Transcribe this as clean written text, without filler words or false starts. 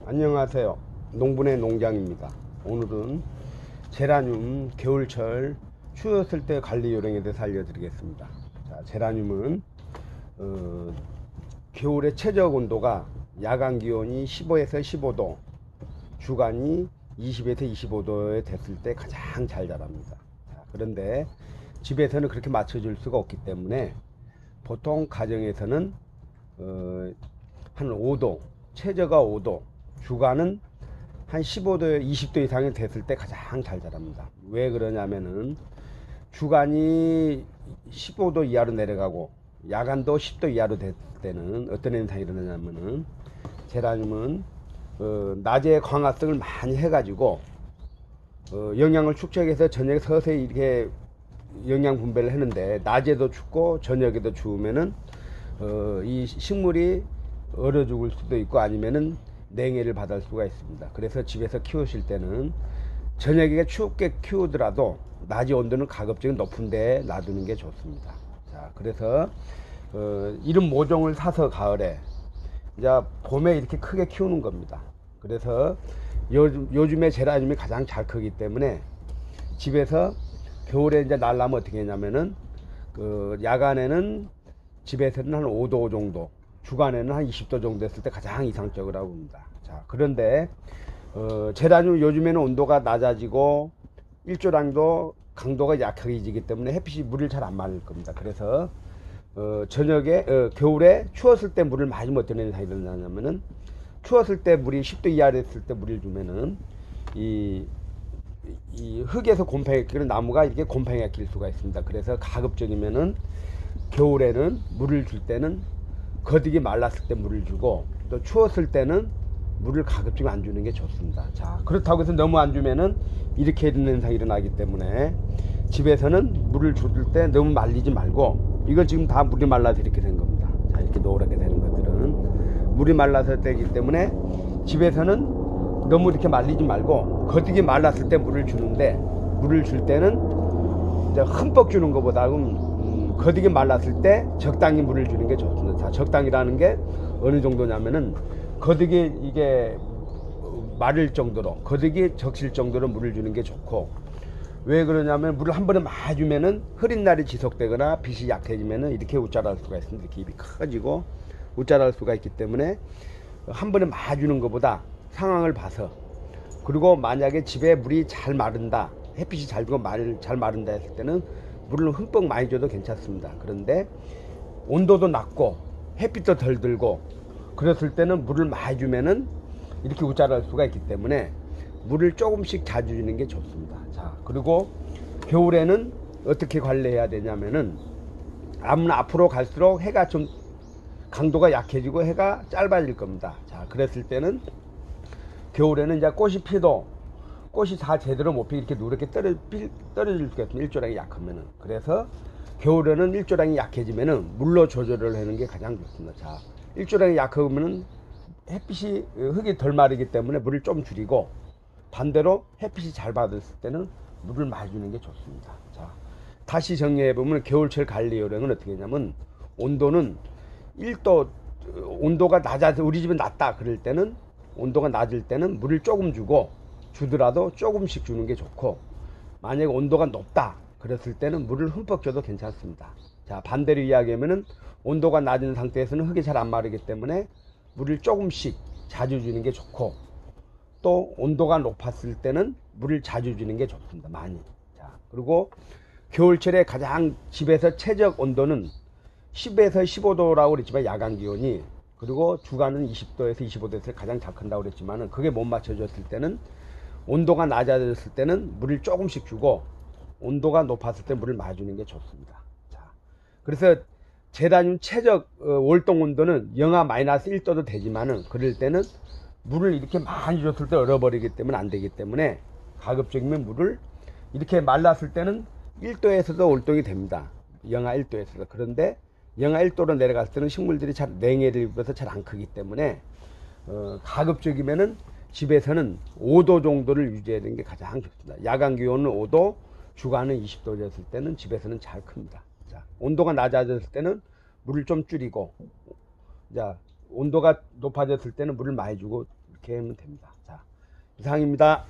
안녕하세요. 농분의 농장입니다. 오늘은 제라늄 겨울철 추웠을 때 관리 요령에 대해서 알려드리겠습니다. 자, 제라늄은 겨울의 최적 온도가 야간 기온이 15에서 15도, 주간이 20에서 25도에 됐을 때 가장 잘 자랍니다. 자, 그런데 집에서는 그렇게 맞춰줄 수가 없기 때문에 보통 가정에서는 한 5도, 최저가 5도, 주간은 한 15도, 20도 이상이 됐을 때 가장 잘 자랍니다. 왜 그러냐면은 주간이 15도 이하로 내려가고 야간도 10도 이하로 됐을 때는 어떤 현상이 일어나냐면은 제라늄은 낮에 광합성을 많이 해가지고 영양을 축적해서 저녁에 서서히 이렇게 영양 분배를 하는데, 낮에도 춥고 저녁에도 추우면은 이 식물이 얼어 죽을 수도 있고 아니면은 냉해를 받을 수가 있습니다. 그래서 집에서 키우실 때는 저녁에 춥게 키우더라도 낮의 온도는 가급적 높은 데에 놔두는 게 좋습니다. 자, 그래서 이런 모종을 사서 가을에 이제 봄에 이렇게 크게 키우는 겁니다. 그래서 요즘에 제라늄이 가장 잘 크기 때문에 집에서 겨울에 이제 날라면 어떻게 하냐면은 야간에는 집에서는 한 5도 정도, 주간에는 한 20도 정도 됐을 때 가장 이상적이라고 봅니다. 자, 그런데 제라늄 요즘에는 온도가 낮아지고 일조량도 강도가 약해지기 때문에 햇빛이 물을 잘 안 마를 겁니다. 그래서 저녁에 겨울에 추웠을 때 물을 많이 못 드는 사이가 일어나냐면은, 추웠을 때 물이 10도 이하 됐을 때 물을 주면은 이 흙에서 곰팡이가 끼는 나무가 이렇게 곰팡이가 낄 수가 있습니다. 그래서 가급적이면은 겨울에는 물을 줄 때는 거득이 말랐을 때 물을 주고, 또 추웠을 때는 물을 가급적 안 주는 게 좋습니다. 자, 그렇다고 해서 너무 안 주면은 이렇게 이런 현상이 일어나기 때문에 집에서는 물을 줄 때 너무 말리지 말고, 이건 지금 다 물이 말라서 이렇게 된 겁니다. 자, 이렇게 노랗게 되는 것들은 물이 말라서 되기 때문에 집에서는 너무 이렇게 말리지 말고 거득이 말랐을 때 물을 주는데, 물을 줄 때는 이제 흠뻑 주는 것보다는 거득이 말랐을 때 적당히 물을 주는 게 좋습니다. 자, 적당이라는 게 어느 정도냐면은 거득이 이게 마를 정도로, 거득이 적실 정도로 물을 주는 게 좋고, 왜 그러냐면 물을 한 번에 많이 주면은 흐린 날이 지속되거나 빛이 약해지면은 이렇게 웃자랄 수가 있습니다. 이렇게 입이 커지고 웃자랄 수가 있기 때문에 한 번에 많이 주는 것보다 상황을 봐서, 그리고 만약에 집에 물이 잘 마른다, 햇빛이 잘 들고 잘 마른다 했을 때는 물을 흠뻑 많이 줘도 괜찮습니다. 그런데 온도도 낮고 햇빛도 덜 들고 그랬을 때는 물을 많이 주면은 이렇게 웃자랄 수가 있기 때문에 물을 조금씩 자주 주는 게 좋습니다. 자, 그리고 겨울에는 어떻게 관리해야 되냐면은, 앞으로 갈수록 해가 좀 강도가 약해지고 해가 짧아질 겁니다. 자, 그랬을 때는 겨울에는 이제 꽃이 피도 꽃이 다 제대로 못 피게 이렇게 누렇게 떨어질 수가 있습니다. 일조량이 약하면은. 그래서 겨울에는 일조량이 약해지면은 물로 조절을 하는 게 가장 좋습니다. 자, 일조량이 약하면은 햇빛이 흙이 덜 마르기 때문에 물을 좀 줄이고, 반대로 햇빛이 잘 받았을 때는 물을 많이 주는 게 좋습니다. 자, 다시 정리해 보면 겨울철 관리 요령은 어떻게 하냐면, 온도는 1도, 온도가 낮아서 우리 집은 낮다 그럴 때는, 온도가 낮을 때는 물을 조금 주더라도 조금씩 주는 게 좋고, 만약에 온도가 높다 그랬을 때는 물을 흠뻑 줘도 괜찮습니다. 자, 반대로 이야기하면은 온도가 낮은 상태에서는 흙이 잘 안 마르기 때문에 물을 조금씩 자주 주는 게 좋고, 또 온도가 높았을 때는 물을 자주 주는 게 좋습니다. 많이. 자, 그리고 겨울철에 가장 집에서 최적 온도는 10에서 15도라고 그랬지만 야간 기온이, 그리고 주간은 20도에서 25도에서 가장 잘 큰다고 그랬지만은, 그게 못 맞춰졌을 때는 온도가 낮아졌을 때는 물을 조금씩 주고, 온도가 높았을 때 물을 많이 주는 게 좋습니다. 자, 그래서 제라늄 최적 월동 온도는 영하 마이너스 1도도 되지만은, 그럴 때는 물을 이렇게 많이 줬을 때 얼어버리기 때문에 안 되기 때문에, 가급적이면 물을 이렇게 말랐을 때는 1도에서도 월동이 됩니다. 영하 1도에서도. 그런데 영하 1도로 내려갔을 때는 식물들이 잘 냉해를 입어서 잘 안 크기 때문에 가급적이면은 집에서는 5도 정도를 유지하는 게 가장 좋습니다. 야간 기온은 5도, 주간은 20도 됐을 때는 집에서는 잘 큽니다. 자, 온도가 낮아졌을 때는 물을 좀 줄이고, 자, 온도가 높아졌을 때는 물을 많이 주고 그렇게 하면 됩니다. 자, 이상입니다.